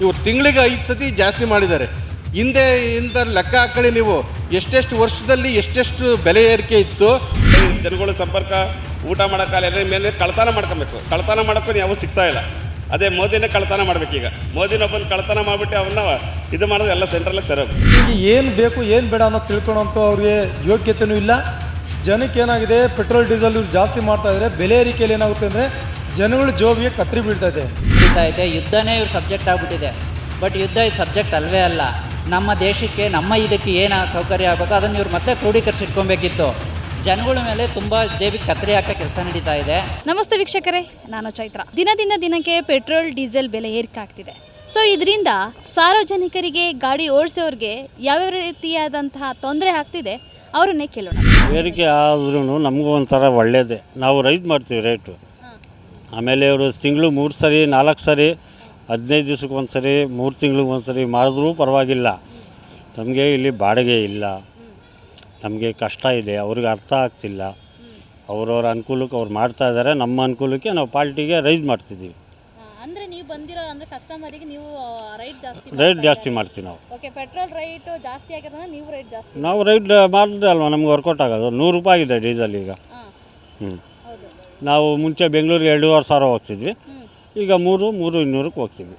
ಇವರು ತಿಂಗಳಿಗೆ 5 ಸತಿ ಜಾಸ್ತಿ ಮಾಡಿದ್ದಾರೆ. ಹಿಂದೆ ಲೆಕ್ಕ ಹಾಕೊಳ್ಳಿ ನೀವು, ಎಷ್ಟೆಷ್ಟು ವರ್ಷದಲ್ಲಿ ಎಷ್ಟೆಷ್ಟು ಬೆಲೆ ಏರಿಕೆ ಇತ್ತು. ಜನಗಳ ಸಂಪರ್ಕ, ಊಟ ಮಾಡೋಕ್ಕಾಗಲ್ಲ, ಎದ್ರ ಮೇಲೆ ಕಳ್ತನ ಮಾಡ್ಕೊಬೇಕು. ಕಳ್ತನ ಮಾಡೋಕ್ಕೂ ಯಾವ ಸಿಗ್ತಾ ಇಲ್ಲ. ಅದೇ ಮೋದಿನೇ ಕಳ್ತನ ಮಾಡ್ಬೇಕೀಗ. ಮೋದಿನೊಬ್ಬನ ಕಳ್ತನ ಮಾಡಿಬಿಟ್ಟು ಅವನ್ನ ಇದು ಮಾಡೋದು ಎಲ್ಲ ಸೆಂಟ್ರಲ್ಗೆ ಸರೋದು. ಈಗ ಏನು ಬೇಕು ಏನು ಬೇಡ ಅನ್ನೋದು ತಿಳ್ಕೊಳ್ಳೋಂಥ ಅವ್ರಿಗೆ ಯೋಗ್ಯತೆಯೂ ಇಲ್ಲ. ಜನಕ್ಕೆ ಏನಾಗಿದೆ, ಪೆಟ್ರೋಲ್ ಡೀಸೆಲ್ ಇವ್ರು ಜಾಸ್ತಿ ಮಾಡ್ತಾಯಿದ್ರೆ ಬೆಲೆ ಏರಿಕೆಯಲ್ಲಿ ಏನಾಗುತ್ತೆ ಅಂದರೆ ಜನಗಳ ಜೋಬಿಗೆ ಕತ್ತರಿ ಬೀಳ್ತಾ ಇದೆ. ಯುದ್ಧನೇ ಇವ್ರು ಸಬ್ಜೆಕ್ಟ್ ಆಗಿಬಿಟ್ಟಿದೆ. ಬಟ್ ಯುದ್ಧ ಇದು ಸಬ್ಜೆಕ್ಟ್ ಅಲ್ವೇ ಅಲ್ಲ. ನಮ್ಮ ದೇಶಕ್ಕೆ ನಮ್ಮ ಇದಕ್ಕೆ ಏನು ಸೌಕರ್ಯ ಆಗಬೇಕು ಅದನ್ನು ಇವ್ರು ಮತ್ತೆ ಕ್ರೋಢೀಕರಿಸಿಟ್ಕೊಬೇಕಿತ್ತು. ಜನಗಳ ಮೇಲೆ ತುಂಬ ಜೇಬಿಗೆ ಕತ್ತರಿ ಹಾಕೋ ಕೆಲಸ ನಡೀತಾ ಇದೆ. ನಮಸ್ತೆ ವೀಕ್ಷಕರೇ, ನಾನು ಚೈತ್ರ. ದಿನದಿಂದ ದಿನಕ್ಕೆ ಪೆಟ್ರೋಲ್ ಡೀಸೆಲ್ ಬೆಲೆ ಏರಿಕೆ ಆಗ್ತಿದೆ. ಸೊ ಇದರಿಂದ ಸಾರ್ವಜನಿಕರಿಗೆ, ಗಾಡಿ ಓಡಿಸೋರಿಗೆ ಯಾವ್ಯಾವ ರೀತಿಯಾದಂತಹ ತೊಂದರೆ ಆಗ್ತಿದೆ ಅವರನ್ನೇ ಕೇಳೋಣ. ಏರಿಕೆ ಆದ್ರೂ ನಮಗೂ ಒಂಥರ ಒಳ್ಳೆಯದೇ. ನಾವು ರೈಸ್ ಮಾಡ್ತೀವಿ ರೇಟು. ಆಮೇಲೆ ಇವರು ತಿಂಗಳು 3 ಸರಿ 4 ಸರಿ 15 ದಿವ್ಸಕ್ಕೆ ಒಂದು ಸರಿ 3 ತಿಂಗ್ಳಿಗೆ ಒಂದು ಸರಿ ಮಾಡಿದ್ರೂ ಪರವಾಗಿಲ್ಲ. ನಮಗೆ ಇಲ್ಲಿ ಬಾಡಿಗೆ ಇಲ್ಲ, ನಮಗೆ ಕಷ್ಟ ಇದೆ, ಅವ್ರಿಗೆ ಅರ್ಥ ಆಗ್ತಿಲ್ಲ. ಅವ್ರವ್ರ ಅನುಕೂಲಕ್ಕೆ ಅವ್ರು ಮಾಡ್ತಾ ಇದ್ದಾರೆ, ನಮ್ಮ ಅನುಕೂಲಕ್ಕೆ ನಾವು ಪಾರ್ಟಿಗೆ ರೈಸ್ ಮಾಡ್ತಿದ್ದೀವಿ. ಅಂದ್ರೆ ನೀವು ಬಂದಿರೋ ಅಂದ್ರೆ ಕಸ್ಟಮರಿಗೆ ನೀವು ರೇಟ್ ಜಾಸ್ತಿ ಮಾಡ್ತೀವಿ ನಾವು. ಓಕೆ, ಪೆಟ್ರೋಲ್ ರೇಟ್ ಜಾಸ್ತಿ ಆಗಿದ್ರೆ ನೀವು ರೇಟ್ ಜಾಸ್ತಿ. ನಾವು ರೈಟ್ ಮಾಡಿದ್ರೆ ಅಲ್ವಾ ನಮ್ಗೆ ವರ್ಕೌಟ್ ಆಗೋದು. 100 ರೂಪಾಯಿ ಆಗಿದೆ ಡೀಸೆಲ್ ಈಗ. ಹೌದು. ನಾವು ಮುಂಚೆ ಬೆಂಗಳೂರಿಗೆ 2,500 ಹೋಗ್ತಿದ್ವಿ, ಈಗ 3,200ಕ್ಕೆ ಹೋಗ್ತೀವಿ.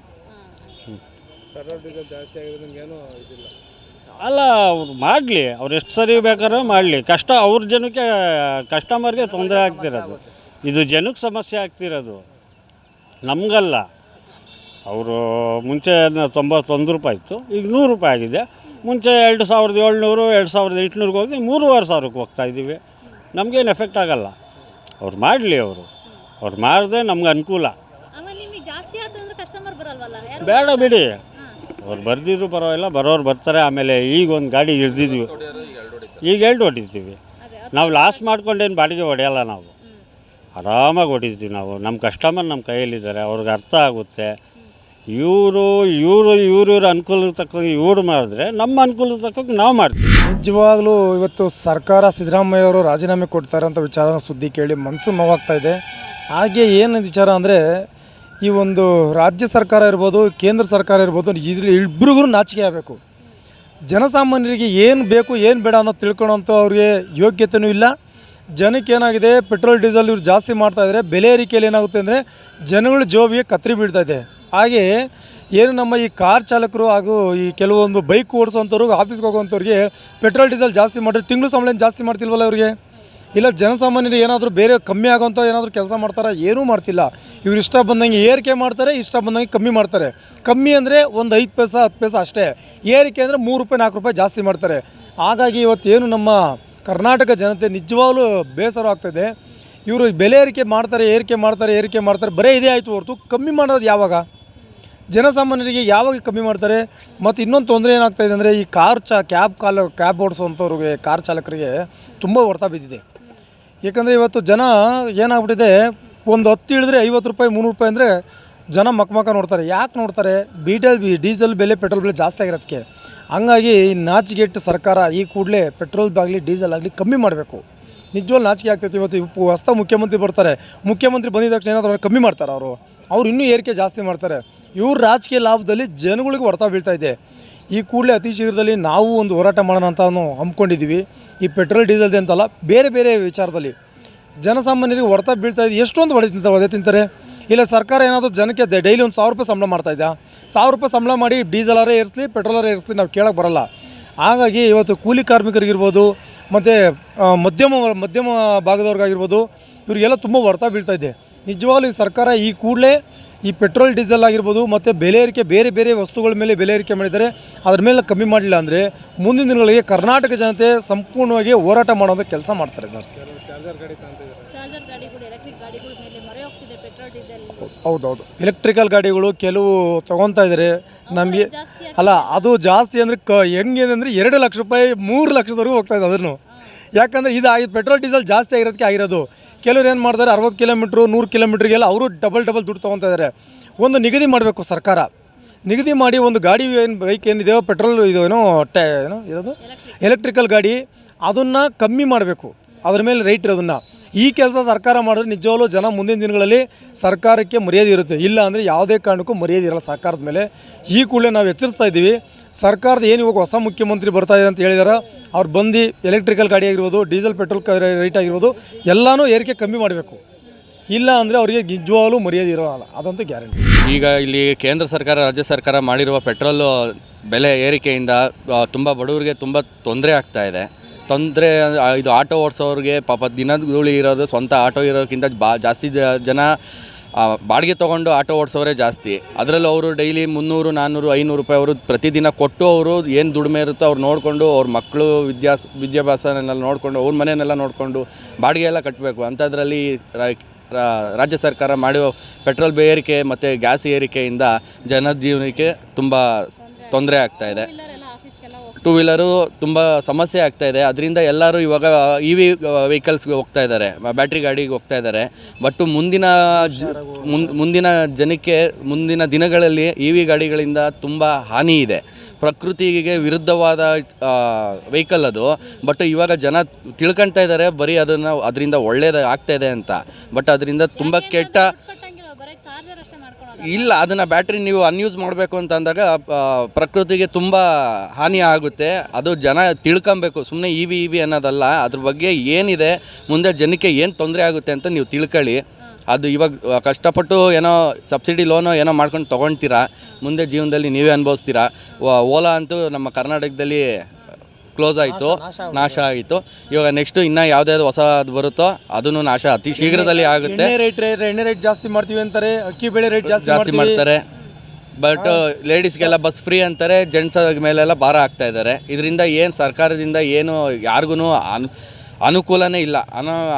ಅಲ್ಲ, ಅವ್ರು ಮಾಡಲಿ, ಅವ್ರು ಎಷ್ಟು ಸರಿ ಬೇಕಾದ್ರೂ ಮಾಡಲಿ. ಕಷ್ಟ ಅವ್ರ ಜನಕ್ಕೆ, ಕಸ್ಟಮರ್ಗೆ ತೊಂದರೆ ಆಗ್ತಿರೋದು. ಇದು ಜನಕ್ಕೆ ಸಮಸ್ಯೆ ಆಗ್ತಿರೋದು, ನಮಗಲ್ಲ. ಅವರು ಮುಂಚೆ 91 ರೂಪಾಯಿ ಇತ್ತು, ಈಗ 100 ರೂಪಾಯಿ ಆಗಿದೆ. ಮುಂಚೆ 2,700 2,800ಗೆ ಹೋಗಿ 3,500ಕ್ಕೆ ಹೋಗ್ತಾಯಿದ್ದೀವಿ. ನಮಗೇನು ಎಫೆಕ್ಟ್ ಆಗೋಲ್ಲ. ಅವ್ರು ಮಾಡಲಿ, ಅವ್ರು ಮಾಡಿದ್ರೆ ನಮ್ಗೆ ಅನುಕೂಲ. ಬೇಡ ಬಿಡಿ, ಅವ್ರು ಬರ್ದಿದ್ರು ಪರವಾಗಿಲ್ಲ, ಬರೋರು ಬರ್ತಾರೆ. ಆಮೇಲೆ ಈಗ ಒಂದು ಗಾಡಿ ಹಿಡ್ದಿದ್ವಿ, ಈಗ 2 ಹೊಡಿತೀವಿ ನಾವು. ಲಾಸ್ ಮಾಡ್ಕೊಂಡೇನು ಬಾಡಿಗೆ ಹೊಡೆಯಲ್ಲ, ನಾವು ಆರಾಮಾಗಿ ಹೊಡಿತೀವಿ ನಾವು. ನಮ್ಮ ಕಸ್ಟಮರ್ ನಮ್ಮ ಕೈಯಲ್ಲಿದ್ದಾರೆ, ಅವ್ರಿಗೆ ಅರ್ಥ ಆಗುತ್ತೆ. ಇವ್ರ ಅನುಕೂಲಕ್ಕೆ ತಕ್ಕಂಗೆ ಇವ್ರು ಮಾಡಿದ್ರೆ ನಮ್ಮ ಅನುಕೂಲಕ್ಕೆ ತಕ್ಕಂಗೆ ನಾವು ಮಾಡ್ತೀವಿ. ನಿಜವಾಗ್ಲೂ ಇವತ್ತು ಸರ್ಕಾರ ಸಿದ್ದರಾಮಯ್ಯವರು ರಾಜೀನಾಮೆ ಕೊಡ್ತಾರೆ ಅಂತ ವಿಚಾರ ಸುದ್ದಿ ಕೇಳಿ ಮನಸ್ಸು ನೋವಾಗ್ತಾ ಇದೆ. ಹಾಗೆ ಏನು ವಿಚಾರ ಅಂದರೆ, ಈ ಒಂದು ರಾಜ್ಯ ಸರ್ಕಾರ ಇರ್ಬೋದು, ಕೇಂದ್ರ ಸರ್ಕಾರ ಇರ್ಬೋದು, ಇದ್ರಲ್ಲಿ ಇಬ್ಬರಿಗೂ ನಾಚಿಕೆ ಆಗಬೇಕು. ಜನಸಾಮಾನ್ಯರಿಗೆ ಏನು ಬೇಕು ಏನು ಬೇಡ ಅನ್ನೋದು ತಿಳ್ಕೊಳ್ಳೋಂಥ ಅವ್ರಿಗೆ ಯೋಗ್ಯತೆಯೂ ಇಲ್ಲ. ಜನಕ್ಕೆ ಏನಾಗಿದೆ, ಪೆಟ್ರೋಲ್ ಡೀಸೆಲ್ ಇವ್ರು ಜಾಸ್ತಿ ಮಾಡ್ತಾಯಿದ್ರೆ ಬೆಲೆ ಏರಿಕೆಯಲ್ಲಿ ಏನಾಗುತ್ತೆ ಅಂದರೆ ಜನಗಳ ಜೋಬಿಗೆ ಕತ್ತರಿ ಬೀಳ್ತಾ ಇದೆ. ಹಾಗೆ ಏನು ನಮ್ಮ ಈ ಕಾರ್ ಚಾಲಕರು ಹಾಗೂ ಈ ಕೆಲವೊಂದು ಬೈಕ್ ಓಡಿಸೋಂಥವ್ರಿಗೆ, ಆಫೀಸ್ಗೆ ಹೋಗೋವಂಥವ್ರಿಗೆ ಪೆಟ್ರೋಲ್ ಡೀಸೆಲ್ ಜಾಸ್ತಿ ಮಾಡಿದ್ರೆ ತಿಂಗಳು ಸಂಬಳ ಜಾಸ್ತಿ ಮಾಡ್ತಿಲ್ವಲ್ಲ ಅವ್ರಿಗೆ? ಇಲ್ಲ ಜನಸಾಮಾನ್ಯರು ಏನಾದರೂ ಬೇರೆ ಕಮ್ಮಿ ಆಗೋಂಥ ಏನಾದರೂ ಕೆಲಸ ಮಾಡ್ತಾರೆ? ಏನೂ ಮಾಡ್ತಿಲ್ಲ. ಇವ್ರು ಇಷ್ಟ ಬಂದಂಗೆ ಏರಿಕೆ ಮಾಡ್ತಾರೆ, ಇಷ್ಟ ಬಂದಂಗೆ ಕಮ್ಮಿ ಮಾಡ್ತಾರೆ. ಕಮ್ಮಿ ಅಂದರೆ ಒಂದು 5 ಪೈಸೆ 10 ಪೈಸೆ ಅಷ್ಟೇ. ಏರಿಕೆ ಅಂದರೆ 3 ರೂಪಾಯಿ 4 ರೂಪಾಯಿ ಜಾಸ್ತಿ ಮಾಡ್ತಾರೆ. ಹಾಗಾಗಿ ಇವತ್ತೇನು ನಮ್ಮ ಕರ್ನಾಟಕ ಜನತೆ ನಿಜವಾಗ್ಲೂ ಬೇಸರ ಆಗ್ತಾಯಿದೆ. ಇವರು ಬೆಲೆ ಏರಿಕೆ ಮಾಡ್ತಾರೆ, ಏರಿಕೆ ಮಾಡ್ತಾರೆ, ಬರೀ ಇದೇ ಆಯಿತು ಹೊರತು ಕಮ್ಮಿ ಮಾಡೋದು ಯಾವಾಗ? ಜನಸಾಮಾನ್ಯರಿಗೆ ಯಾವಾಗ ಕಮ್ಮಿ ಮಾಡ್ತಾರೆ? ಮತ್ತು ಇನ್ನೊಂದು ತೊಂದರೆ ಏನಾಗ್ತಾಯಿದೆ ಅಂದರೆ, ಈ ಕ್ಯಾಬ್ ಓಡಿಸೋವಂಥವ್ರಿಗೆ, ಕಾರ್ ಚಾಲಕರಿಗೆ ತುಂಬ ಹೊಡೆತ ಬಿದ್ದಿದೆ. ಏಕೆಂದರೆ ಇವತ್ತು ಜನ ಏನಾಗ್ಬಿಟ್ಟಿದೆ, ಒಂದು 10 ಇಳಿದ್ರೆ 50 ರೂಪಾಯಿ 3 ರೂಪಾಯಿ ಅಂದರೆ ಜನ ಮಕ್ಕ ನೋಡ್ತಾರೆ. ಯಾಕೆ ನೋಡ್ತಾರೆ? ಡೀಸೆಲ್ ಬೆಲೆ, ಪೆಟ್ರೋಲ್ ಬೆಲೆ ಜಾಸ್ತಿ ಆಗಿರೋದಕ್ಕೆ. ಹಂಗಾಗಿ ನಾಚಿಗೆಟ್ಟು ಸರ್ಕಾರ ಈ ಕೂಡಲೇ ಪೆಟ್ರೋಲ್ ಆಗಲಿ ಡೀಸೆಲ್ ಆಗಲಿ ಕಮ್ಮಿ ಮಾಡಬೇಕು. ನಿಜವಾಗ್ಲೂ ನಾಚಿಕೆ ಆಗ್ತೈತಿ. ಇವತ್ತು ಹೊಸ ಮುಖ್ಯಮಂತ್ರಿ ಬರ್ತಾರೆ, ಮುಖ್ಯಮಂತ್ರಿ ಬಂದಿದ್ದ ತಕ್ಷಣ ಏನಾದರೂ ಕಮ್ಮಿ ಮಾಡ್ತಾರೆ ಅವ್ರು ಇನ್ನೂ ಏರಿಕೆ ಜಾಸ್ತಿ ಮಾಡ್ತಾರೆ. ಇವ್ರ ರಾಜಕೀಯ ಲಾಭದಲ್ಲಿ ಜನಗಳಿಗೆ ಹೊಡೆತ ಬೀಳ್ತಾ ಇದೆ. ಈ ಕೂಡಲೇ ಅತಿ ಶೀಘ್ರದಲ್ಲಿ ನಾವು ಒಂದು ಹೋರಾಟ ಮಾಡೋಣ ಅಂತ ಹಮ್ಮಿಕೊಂಡಿದ್ದೀವಿ. ಈ ಪೆಟ್ರೋಲ್ ಡೀಸೆಲ್ದೆ ಅಂತಲ್ಲ, ಬೇರೆ ಬೇರೆ ವಿಚಾರದಲ್ಲಿ ಜನಸಾಮಾನ್ಯರಿಗೆ ಹೊಡೆತ ಬೀಳ್ತಾ ಇದೆ. ಎಷ್ಟೊಂದು ಒದೆ ತಿಂತಾರೆ. ಇಲ್ಲ ಸರ್ಕಾರ ಏನಾದರೂ ಜನಕ್ಕೆ ಡೈಲಿ ಒಂದು 1,000 ರೂಪಾಯಿ ಸಂಬಳ ಮಾಡ್ತಾಯಿದ್ದ. 1,000 ರೂಪಾಯಿ ಸಂಬಳ ಮಾಡಿ ಡೀಸೆಲಾರೇ ಏರಿಸಲಿ, ಪೆಟ್ರೋಲಾರೇ ಏರಿಸಲಿ, ನಾವು ಕೇಳೋಕ್ಕೆ ಬರೋಲ್ಲ. ಹಾಗಾಗಿ ಇವತ್ತು ಕೂಲಿ ಕಾರ್ಮಿಕರಿಗಿರ್ಬೋದು, ಮತ್ತು ಮಧ್ಯಮ ಭಾಗದವ್ರಿಗಾಗಿರ್ಬೋದು, ಇವರಿಗೆಲ್ಲ ತುಂಬ ಹೊಡೆತ ಬೀಳ್ತಾ ಇದೆ. ನಿಜವಾಗ್ಲೂ ಈ ಸರ್ಕಾರ ಈ ಕೂಡಲೇ ಈ ಪೆಟ್ರೋಲ್ ಡೀಸೆಲ್ ಆಗಿರ್ಬೋದು ಮತ್ತು ಬೆಲೆ ಏರಿಕೆ, ಬೇರೆ ಬೇರೆ ವಸ್ತುಗಳ ಮೇಲೆ ಬೆಲೆ ಏರಿಕೆ ಮಾಡಿದ್ದಾರೆ, ಅದ್ರ ಮೇಲೆ ಕಮ್ಮಿ ಮಾಡಲಿಲ್ಲ ಅಂದರೆ ಮುಂದಿನ ದಿನಗಳಿಗೆ ಕರ್ನಾಟಕ ಜನತೆ ಸಂಪೂರ್ಣವಾಗಿ ಹೋರಾಟ ಮಾಡೋದು ಕೆಲಸ ಮಾಡ್ತಾರೆ ಸರ್. ಹೌದೌದು, ಎಲೆಕ್ಟ್ರಿಕಲ್ ಗಾಡಿಗಳು ಕೆಲವು ತೊಗೊತಾ ಇದ್ದಾರೆ. ನಮಗೆ ಅಲ್ಲ, ಅದು ಜಾಸ್ತಿ ಅಂದರೆ ಹೆಂಗಿದೆ ಅಂದರೆ 2 ಲಕ್ಷ ರೂಪಾಯಿ 3 ಲಕ್ಷದವರೆಗೂ ಹೋಗ್ತಾಯಿದೆ. ಅದನ್ನು ಯಾಕಂದರೆ ಇದು ಪೆಟ್ರೋಲ್ ಡೀಸೆಲ್ ಜಾಸ್ತಿ ಆಗಿರೋದು. ಕೆಲವ್ರು ಏನು ಮಾಡ್ತಾರೆ, 60 ಕಿಲೋಮೀಟ್ರು 100 ಕಿಲೋಮೀಟ್ರಿಗೆಲ್ಲ ಅವರು ಡಬಲ್ ದುಡ್ಡು ತೊಗೊತಾ ಇದ್ದಾರೆ. ಒಂದು ನಿಗದಿ ಮಾಡಬೇಕು ಸರ್ಕಾರ. ನಿಗದಿ ಮಾಡಿ ಒಂದು ಗಾಡಿ ಬೈಕ್ ಏನಿದೆಯೋ, ಪೆಟ್ರೋಲ್ ಇರೋದು ಎಲೆಕ್ಟ್ರಿಕಲ್ ಗಾಡಿ, ಅದನ್ನು ಕಮ್ಮಿ ಮಾಡಬೇಕು. ಅದ್ರ ಮೇಲೆ ರೈಟ್ ಇರೋದನ್ನು. ಈ ಕೆಲಸ ಸರ್ಕಾರ ಮಾಡಿದ್ರೆ ನಿಜವಾಗ್ಲೂ ಜನ ಮುಂದಿನ ದಿನಗಳಲ್ಲಿ ಸರ್ಕಾರಕ್ಕೆ ಮರ್ಯಾದೆ ಇರುತ್ತೆ. ಇಲ್ಲ ಅಂದರೆ ಯಾವುದೇ ಕಾರಣಕ್ಕೂ ಮರ್ಯಾದೆ ಇರಲ್ಲ ಸರ್ಕಾರದ ಮೇಲೆ. ಈ ಕೂಡಲೇ ನಾವು ಎಚ್ಚರಿಸ್ತಾ ಇದ್ದೀವಿ. ಸರ್ಕಾರದ ಏನು ಇವಾಗ ಹೊಸ ಮುಖ್ಯಮಂತ್ರಿ ಬರ್ತಾ ಇದೆ ಅಂತ ಹೇಳಿದಾರೆ, ಅವ್ರು ಬಂದು ಎಲೆಕ್ಟ್ರಿಕಲ್ ಗಾಡಿ ಆಗಿರ್ಬೋದು, ಡೀಸೆಲ್ ಪೆಟ್ರೋಲ್ ರೇಟ್ ಆಗಿರ್ಬೋದು ಎಲ್ಲನೂ ಏರಿಕೆ ಕಮ್ಮಿ ಮಾಡಬೇಕು. ಇಲ್ಲ ಅಂದರೆ ಅವರಿಗೆ ನಿಜವಾಗ್ಲೂ ಮರ್ಯಾದೆ ಇರೋಲ್ಲ, ಅದಂತೂ ಗ್ಯಾರಂಟಿ. ಈಗ ಇಲ್ಲಿ ಕೇಂದ್ರ ಸರ್ಕಾರ ರಾಜ್ಯ ಸರ್ಕಾರ ಮಾಡಿರುವ ಪೆಟ್ರೋಲು ಬೆಲೆ ಏರಿಕೆಯಿಂದ ತುಂಬ ಬಡವರಿಗೆ ತುಂಬ ತೊಂದರೆ ಆಗ್ತಾ ಇದೆ. ತೊಂದರೆ ಇದು ಆಟೋ ಓಡಿಸೋರಿಗೆ ಪಾಪ ದಿನಗೂಲಿ ಇರೋದು, ಸ್ವಂತ ಆಟೋ ಇರೋಕ್ಕಿಂತ ಜಾಸ್ತಿ ಜನ ಬಾಡಿಗೆ ತೊಗೊಂಡು ಆಟೋ ಓಡಿಸೋರೇ ಜಾಸ್ತಿ. ಅದರಲ್ಲೂ ಅವರು ಡೈಲಿ 300, 400, 500 ರೂಪಾಯಿ ಅವರು ಪ್ರತಿದಿನ ಕೊಟ್ಟು ಅವರು ಏನು ದುಡಿಮೆ ಇರುತ್ತೋ ಅವ್ರು ನೋಡಿಕೊಂಡು ಅವ್ರ ಮಕ್ಕಳು ವಿದ್ಯಾಭ್ಯಾಸನೆಲ್ಲ ನೋಡಿಕೊಂಡು ಅವ್ರ ಮನೆಯನ್ನೆಲ್ಲ ನೋಡಿಕೊಂಡು ಬಾಡಿಗೆ ಎಲ್ಲ ಕಟ್ಟಬೇಕು. ಅಂಥದ್ರಲ್ಲಿ ರಾಜ್ಯ ಸರ್ಕಾರ ಮಾಡುವ ಪೆಟ್ರೋಲ್ ಏರಿಕೆ ಮತ್ತು ಗ್ಯಾಸ್ ಏರಿಕೆಯಿಂದ ಜನಜೀವನಕ್ಕೆ ತುಂಬ ತೊಂದರೆ ಆಗ್ತಾಯಿದೆ. ಟೂ ವೀಲರು ತುಂಬ ಸಮಸ್ಯೆ ಆಗ್ತಾಯಿದೆ. ಅದರಿಂದ ಎಲ್ಲರೂ ಇವಾಗ ವೆಹಿಕಲ್ಸ್ಗೆ ಹೋಗ್ತಾ ಇದ್ದಾರೆ, ಬ್ಯಾಟ್ರಿ ಗಾಡಿಗೆ ಹೋಗ್ತಾ ಇದ್ದಾರೆ. ಬಟ್ ಮುಂದಿನ ಜನಕ್ಕೆ ಮುಂದಿನ ದಿನಗಳಲ್ಲಿ ಗಾಡಿಗಳಿಂದ ತುಂಬ ಹಾನಿ ಇದೆ. ಪ್ರಕೃತಿಗೆ ವಿರುದ್ಧವಾದ ವೆಹಿಕಲ್ ಅದು. ಬಟ್ ಇವಾಗ ಜನ ತಿಳ್ಕೊಳ್ತಾ ಇದ್ದಾರೆ ಬರೀ ಅದರಿಂದ ಒಳ್ಳೇದು ಆಗ್ತಾಯಿದೆ ಅಂತ. ಬಟ್ ಅದರಿಂದ ತುಂಬ ಕೆಟ್ಟ ಇಲ್ಲ, ಅದನ್ನು ಬ್ಯಾಟ್ರಿ ನೀವು ಅನ್ಯೂಸ್ ಮಾಡಬೇಕು ಅಂತ ಅಂದಾಗ ಪ್ರಕೃತಿಗೆ ತುಂಬ ಹಾನಿ ಆಗುತ್ತೆ. ಅದು ಜನ ತಿಳ್ಕೊಬೇಕು. ಸುಮ್ಮನೆ ಇ ವಿ ಅನ್ನೋದಲ್ಲ, ಅದ್ರ ಬಗ್ಗೆ ಏನಿದೆ, ಮುಂದೆ ಜನಕ್ಕೆ ಏನು ತೊಂದರೆ ಆಗುತ್ತೆ ಅಂತ ನೀವು ತಿಳ್ಕೊಳ್ಳಿ. ಅದು ಇವಾಗ ಕಷ್ಟಪಟ್ಟು ಏನೋ ಸಬ್ಸಿಡಿ ಲೋನು ಏನೋ ಮಾಡ್ಕೊಂಡು ತೊಗೊಳ್ತೀರಾ, ಮುಂದೆ ಜೀವನದಲ್ಲಿ ನೀವೇ ಅನುಭವಿಸ್ತೀರಾ. ಓಲಾ ಅಂತೂ ನಮ್ಮ ಕರ್ನಾಟಕದಲ್ಲಿ ಕ್ಲೋಸ್ ಆಯಿತು, ನಾಶ ಆಯಿತು. ಇವಾಗ ನೆಕ್ಸ್ಟು ಇನ್ನೂ ಯಾವುದ್ಯಾವುದು ಹೊಸದು ಬರುತ್ತೋ ಅದನ್ನು ನಾಶ ಅತಿ ಶೀಘ್ರದಲ್ಲಿ ಆಗುತ್ತೆ. ಎಣ್ಣೆ ರೇಟ್ ಜಾಸ್ತಿ ಮಾಡ್ತೀವಿ ಅಂತಾರೆ, ಅಕ್ಕಿ ಬೆಳೆ ರೇಟ್ ಜಾಸ್ತಿ ಮಾಡ್ತಾರೆ. ಬಟ್ ಲೇಡೀಸ್ಗೆಲ್ಲ ಬಸ್ ಫ್ರೀ ಅಂತಾರೆ, ಜೆಂಟ್ಸ್ ಮೇಲೆಲ್ಲ ಭಾರ ಆಗ್ತಾ ಇದ್ದಾರೆ. ಇದರಿಂದ ಏನು ಸರ್ಕಾರದಿಂದ ಏನು ಯಾರಿಗೂ ಅನುಕೂಲನೇ ಇಲ್ಲ,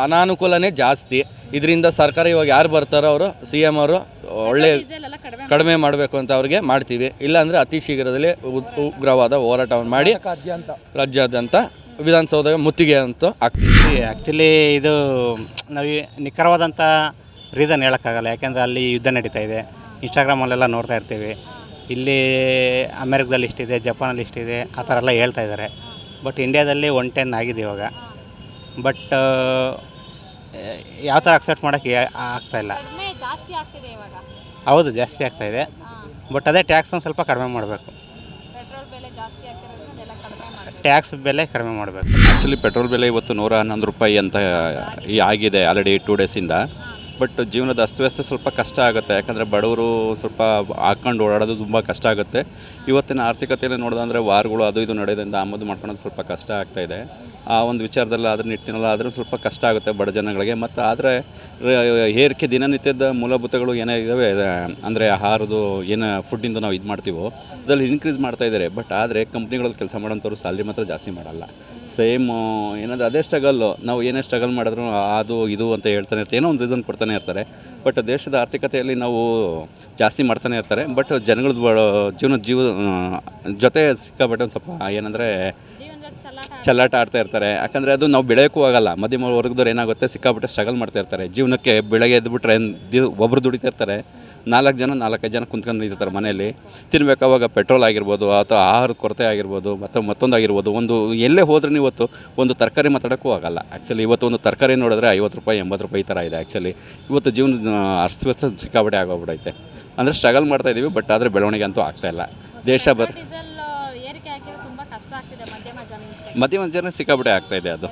ಅನಾನುಕೂಲನೇ ಜಾಸ್ತಿ. ಇದರಿಂದ ಸರ್ಕಾರ ಇವಾಗ ಯಾರು ಬರ್ತಾರೋ ಅವರು CM ಅವರು ಒಳ್ಳೆ ಕಡಿಮೆ ಮಾಡಬೇಕು ಅಂತ ಅವ್ರಿಗೆ ಮಾಡ್ತೀವಿ. ಇಲ್ಲಾಂದರೆ ಅತಿ ಶೀಘ್ರದಲ್ಲಿ ಉಗ್ರವಾದ ಹೋರಾಟವನ್ನು ಮಾಡಿ ರಾಜ್ಯಾದ್ಯಂತ ವಿಧಾನಸೌಧ ಮುತ್ತಿಗೆ ಅಂತೂ ಆಗ್ತೀವಿ. ಆ್ಯಕ್ಚುಲಿ ಇದು ನಾವು ನಿಖರವಾದಂಥ ರೀಸನ್ ಹೇಳೋಕ್ಕಾಗಲ್ಲ. ಯಾಕೆಂದರೆ ಅಲ್ಲಿ ಯುದ್ಧ ನಡೀತಾ ಇದೆ. ಇನ್ಸ್ಟಾಗ್ರಾಮಲ್ಲೆಲ್ಲ ನೋಡ್ತಾ ಇರ್ತೀವಿ. ಇಲ್ಲಿ ಅಮೇರಿಕದಲ್ಲಿ ಇಷ್ಟಿದೆ, ಜಪಾನಲ್ಲಿ ಇಷ್ಟಿದೆ, ಆ ಥರ ಎಲ್ಲ ಹೇಳ್ತಾ ಇದ್ದಾರೆ. ಬಟ್ ಇಂಡಿಯಾದಲ್ಲಿ 110 ಆಗಿದೆ ಇವಾಗ. ಬಟ್ ಯಾವ ಥರ ಅಕ್ಸೆಪ್ಟ್ ಮಾಡೋಕ್ಕೆ ಆಗ್ತಾಯಿಲ್ಲ. ಹೌದು, ಜಾಸ್ತಿ ಆಗ್ತಾಯಿದೆ. ಬಟ್ ಅದೇ ಟ್ಯಾಕ್ಸ್ ಒಂದು ಸ್ವಲ್ಪ ಕಡಿಮೆ ಮಾಡಬೇಕು. ಟ್ಯಾಕ್ಸ್ ಬೆಲೆ ಕಡಿಮೆ ಮಾಡಬೇಕು. ಆ್ಯಕ್ಚುಲಿ ಪೆಟ್ರೋಲ್ ಬೆಲೆ ಇವತ್ತು 111 ರೂಪಾಯಿ ಅಂತ ಆಗಿದೆ ಆಲ್ರೆಡಿ 2 ಡೇಸಿಂದ. ಬಟ್ ಜೀವನದ ಅಸ್ತವ್ಯಸ್ತ ಸ್ವಲ್ಪ ಕಷ್ಟ ಆಗುತ್ತೆ. ಯಾಕಂದರೆ ಬಡವರು ಸ್ವಲ್ಪ ಹಾಕ್ಕೊಂಡು ಓಡಾಡೋದು ತುಂಬ ಕಷ್ಟ ಆಗುತ್ತೆ. ಇವತ್ತಿನ ಆರ್ಥಿಕತೆಯಲ್ಲಿ ನೋಡೋದಂದರೆ ವಾರಗಳು ಅದು ಇದು ನಡೆಯೋದ್ರಿಂದ ಆಮದು ಮಾಡ್ಕೊಳ್ಳೋದು ಸ್ವಲ್ಪ ಕಷ್ಟ ಆಗ್ತಾಯಿದೆ. ಆ ಒಂದು ವಿಚಾರದಲ್ಲಿ ಅದ್ರ ನಿಟ್ಟಿನಲ್ಲಿ ಆದರೂ ಸ್ವಲ್ಪ ಕಷ್ಟ ಆಗುತ್ತೆ ಬಡ ಜನಗಳಿಗೆ. ಮತ್ತು ಆದರೆ ಏರಿಕೆ ದಿನನಿತ್ಯದ ಮೂಲಭೂತಗಳು ಏನೇ ಇದ್ದಾವೆ, ಅಂದರೆ ಆಹಾರದ್ದು ಏನು ಫುಡ್ಡಿಂದ ನಾವು ಇದು ಮಾಡ್ತೀವೋ ಅದರಲ್ಲಿ ಇನ್ಕ್ರೀಸ್ ಮಾಡ್ತಾಯಿದ್ದಾರೆ. ಬಟ್ ಆದರೆ ಕಂಪ್ನಿಗಳಲ್ಲಿ ಕೆಲಸ ಮಾಡೋಂಥವ್ರು ಸ್ಯಾಲ್ರಿ ಮಾತ್ರ ಜಾಸ್ತಿ ಮಾಡಲ್ಲ. ಸೇಮ್ ಏನಂದರೆ ಅದೇ ಸ್ಟ್ರಗಲ್ಲು. ನಾವು ಏನೇ ಸ್ಟ್ರಗಲ್ ಮಾಡಿದ್ರು ಅದು ಇದು ಅಂತ ಹೇಳ್ತಾನೆ ಇರ್ತಾರೆ, ಏನೋ ಒಂದು ರೀಸನ್ ಕೊಡ್ತಾನೆ ಇರ್ತಾರೆ. ಬಟ್ ದೇಶದ ಆರ್ಥಿಕತೆಯಲ್ಲಿ ನಾವು ಜಾಸ್ತಿ ಮಾಡ್ತಾನೆ ಇರ್ತಾರೆ. ಬಟ್ ಜನಗಳದ್ದು ಜೀವ ಜೊತೆ ಸಿಕ್ಕಾಪಟ್ಟೆ ಒಂದು ಸ್ವಲ್ಪ ಏನಂದರೆ ಚೆಲ್ಲಾಟ ಆಡ್ತಾ ಇರ್ತಾರೆ. ಯಾಕಂದರೆ ಅದು ನಾವು ಬೆಳೆಯೋಕ್ಕೂ ಆಗಲ್ಲ. ಮಧ್ಯಮ ವರ್ಗದವ್ರು ಏನಾಗುತ್ತೆ, ಸಿಕ್ಕಾಪಟ್ಟೆ ಸ್ಟ್ರಗಲ್ ಮಾಡ್ತಾ ಇರ್ತಾರೆ. ಜೀವನಕ್ಕೆ ಬೆಳಗ್ಗೆ ಎದ್ದುಬಿಟ್ರೆ ಒಬ್ಬರು ದುಡಿತಾ ಇರ್ತಾರೆ, 4-5 ಜನ ಕುಂತ್ಕೊಂಡು ನಿಂತಿರ್ತಾರೆ ಮನೆಯಲ್ಲಿ ತಿನ್ಬೇಕು. ಅವಾಗ ಪೆಟ್ರೋಲ್ ಆಗಿರ್ಬೋದು ಅಥವಾ ಆಹಾರದ ಕೊರತೆ ಆಗಿರ್ಬೋದು ಮತ್ತು ಮತ್ತೊಂದಾಗಿರ್ಬೋದು. ಒಂದು ಎಲ್ಲೇ ಹೋದ್ರೂ ಇವತ್ತು ಒಂದು ತರಕಾರಿ ಮಾತಾಡೋಕ್ಕೂ ಆಗಲ್ಲ. ಆ್ಯಕ್ಚುಲಿ ಇವತ್ತು ಒಂದು ತರಕಾರಿ ನೋಡಿದ್ರೆ 50 ರೂಪಾಯಿ 80 ರೂಪಾಯಿ ಈ ಥರ ಇದೆ. ಆ್ಯಕ್ಚುಲಿ ಇವತ್ತು ಜೀವನ ಅಸ್ತವ್ಯಸ್ತ ಸಿಕ್ಕಾಪಟ್ಟೆ ಆಗೋಗ್ಬಿಡೈತೆ. ಅಂದರೆ ಸ್ಟ್ರಗಲ್ ಮಾಡ್ತಾಯಿದ್ದೀವಿ, ಬಟ್ ಆದರೆ ಬೆಳವಣಿಗೆ ಅಂತೂ ಆಗ್ತಾಯಿಲ್ಲ. ದೇಶ ಮಧ್ಯಮ ಜನ ಸಿಕ್ಕಾಪಟ್ಟೆ ಆಗ್ತಾಯಿದೆ. ಅದು